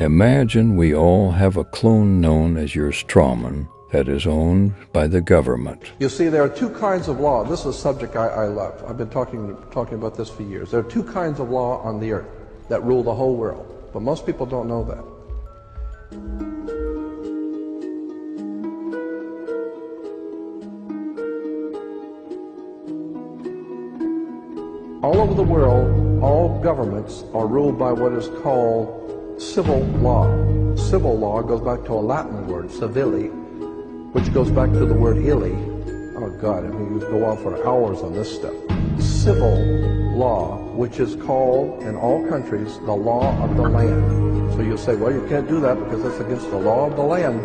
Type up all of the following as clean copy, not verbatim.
Imagine we all have a clone known as your Strawman that is owned by the government. You see, there are two kinds of law. This is a subject I love. I've been talking about this for years. There are two kinds of law on the earth that rule the whole world, but most people don't know that. All over the world, all governments are ruled by what is called civil law. Civil law goes back to a Latin word, civili, which goes back to the word illi. Oh God, I mean, you go on for hours on this stuff. Civil law, which is called in all countries the law of the land. So you say, well, you can't do that because it's against the law of the land.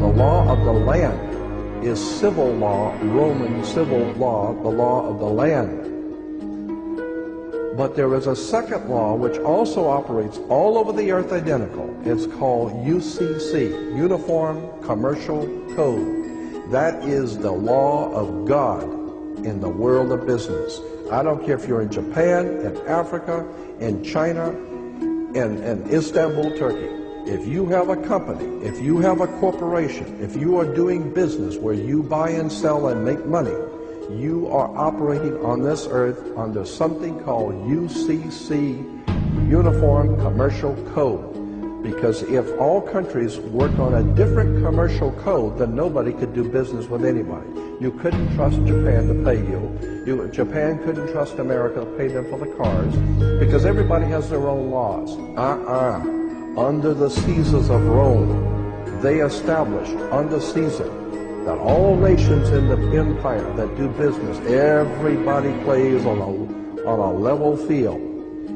The law of the land is civil law, Roman civil law, the law of the land. But there is a second law which also operates all over the earth identical. It's called UCC, Uniform Commercial Code. That is the law of God in the world of business. I don't care if you're in Japan, in Africa, in China, in Istanbul, Turkey. If you have a company, if you have a corporation, if you are doing business where you buy and sell and make money, you are operating on this earth under something called UCC, Uniform Commercial Code. Because if all countries worked on a different commercial code, then nobody could do business with anybody. You couldn't trust Japan to pay you. Japan couldn't trust America to pay them for the cars, because everybody has their own laws. Under the Caesars of Rome, they established under Caesar that all nations in the empire that do business, everybody plays on a level field.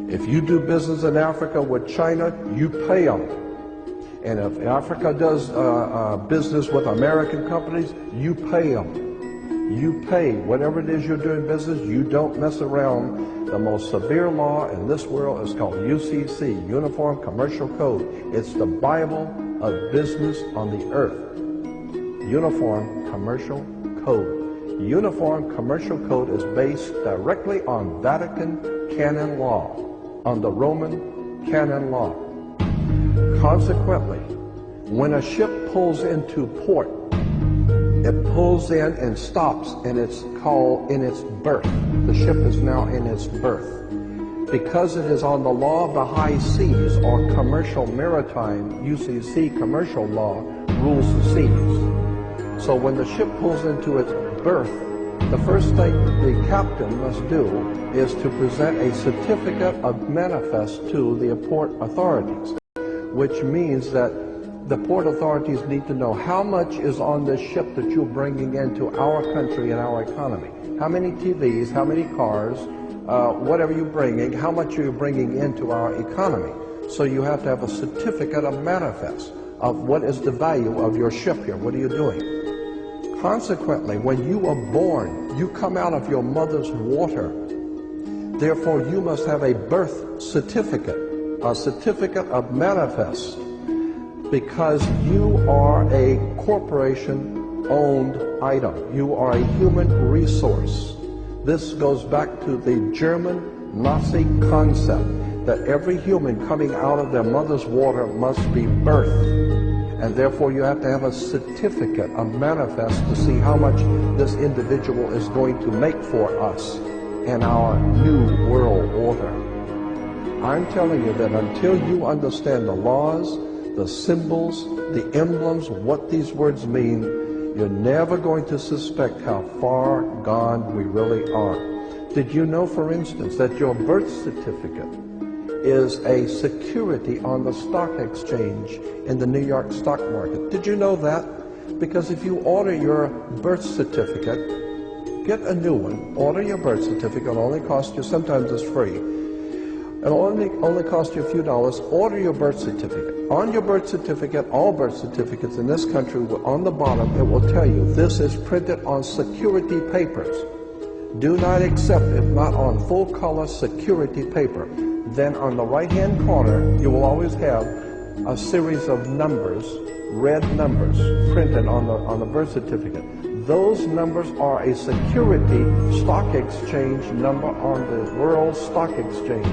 If you do business in Africa with China, you pay them. And if Africa does business with American companies, you pay them. You pay whatever it is you're doing business. You don't mess around. The most severe law in this world is called UCC, Uniform Commercial Code. It's the Bible of business on the earth. Uniform Commercial Code. Uniform Commercial Code is based directly on Vatican canon law, on the Roman canon law. Consequently, when a ship pulls into port, it pulls in and stops, and it's called in its berth. The ship is now in its berth. Because it is on the law of the high seas, or commercial maritime, UCC commercial law, rules the seas. So when the ship pulls into its berth, the first thing the captain must do is to present a certificate of manifest to the port authorities, which means that the port authorities need to know how much is on this ship that you're bringing into our country and our economy. How many TVs, how many cars, whatever you're bringing, how much are you bringing into our economy. So you have to have a certificate of manifest of what is the value of your ship here. What are you doing? Consequently, when you are born, you come out of your mother's water. Therefore, you must have a birth certificate, a certificate of manifest, because you are a corporation-owned item. You are a human resource. This goes back to the German Nazi concept that every human coming out of their mother's water must be birthed. And therefore you have to have a certificate, a manifest, to see how much this individual is going to make for us in our new world order. I'm telling you that until you understand the laws, the symbols, the emblems, what these words mean, you're never going to suspect how far gone we really are. Did you know, for instance, that your birth certificate is a security on the stock exchange in the New York stock market? Did you know that? Because if you order your birth certificate, get a new one, order your birth certificate, it'll only cost you, sometimes it's free, it'll only cost you a few dollars. Order your birth certificate. On your birth certificate, all birth certificates in this country, on the bottom, it will tell you this is printed on security papers. Do not accept it not on full color security paper. Then on the right-hand corner, you will always have a series of numbers, red numbers, printed on the birth certificate. Those numbers are a security stock exchange number on the World Stock Exchange.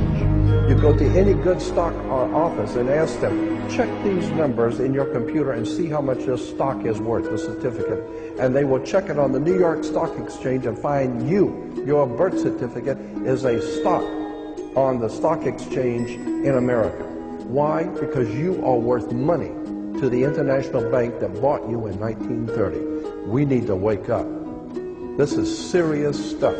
You go to any good stock office and ask them, check these numbers in your computer and see how much your stock is worth, the certificate. And they will check it on the New York Stock Exchange and find your birth certificate is a stock on the stock exchange in America. Why? Because you are worth money to the international bank that bought you in 1930. We need to wake up. This is serious stuff.